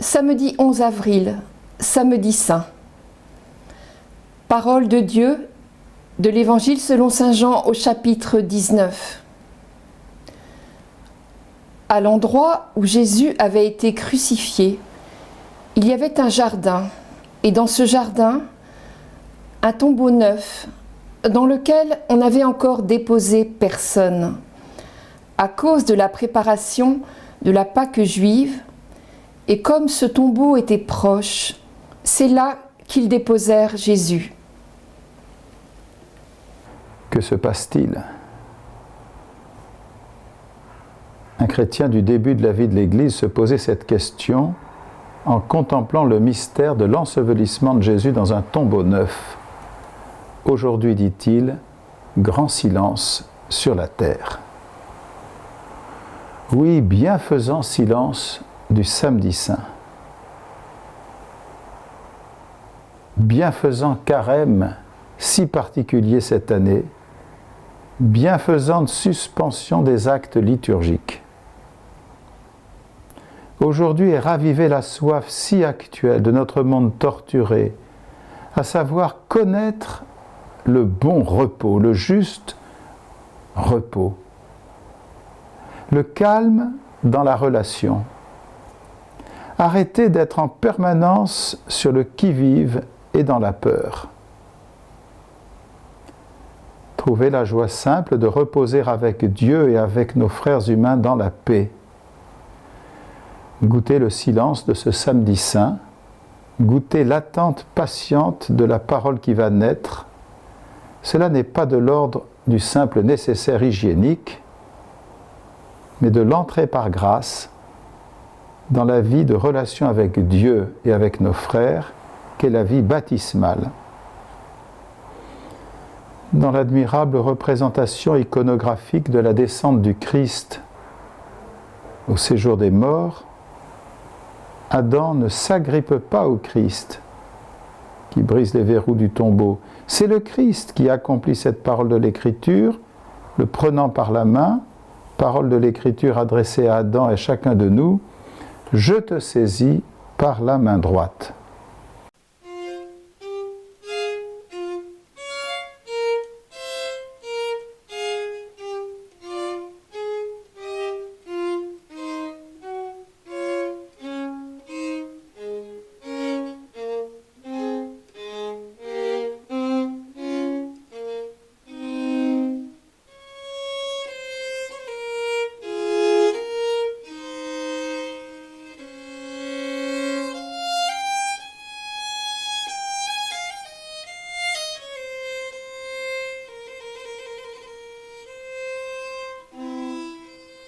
Samedi 11 avril, samedi saint. Parole de Dieu de l'Évangile selon saint Jean au chapitre 19. À l'endroit où Jésus avait été crucifié, il y avait un jardin, et dans ce jardin, un tombeau neuf, dans lequel on n'avait encore déposé personne, à cause de la préparation de la Pâque juive. Et comme ce tombeau était proche, c'est là qu'ils déposèrent Jésus. Que se passe-t-il ? Un chrétien du début de la vie de l'Église se posait cette question en contemplant le mystère de l'ensevelissement de Jésus dans un tombeau neuf. Aujourd'hui, dit-il, grand silence sur la terre. Oui, bienfaisant silence du samedi saint. Bienfaisant carême si particulier cette année, bienfaisante suspension des actes liturgiques. Aujourd'hui est ravivée la soif si actuelle de notre monde torturé, à savoir connaître le bon repos, le juste repos, le calme dans la relation. Arrêtez d'être en permanence sur le qui-vive et dans la peur. Trouvez la joie simple de reposer avec Dieu et avec nos frères humains dans la paix. Goûtez le silence de ce samedi saint, goûtez l'attente patiente de la parole qui va naître. Cela n'est pas de l'ordre du simple nécessaire hygiénique, mais de l'entrée par grâce dans la vie de relation avec Dieu et avec nos frères, qu'est la vie baptismale. Dans l'admirable représentation iconographique de la descente du Christ au séjour des morts, Adam ne s'agrippe pas au Christ qui brise les verrous du tombeau. C'est le Christ qui accomplit cette parole de l'Écriture, le prenant par la main, parole de l'Écriture adressée à Adam et chacun de nous, « Je te saisis par la main droite ».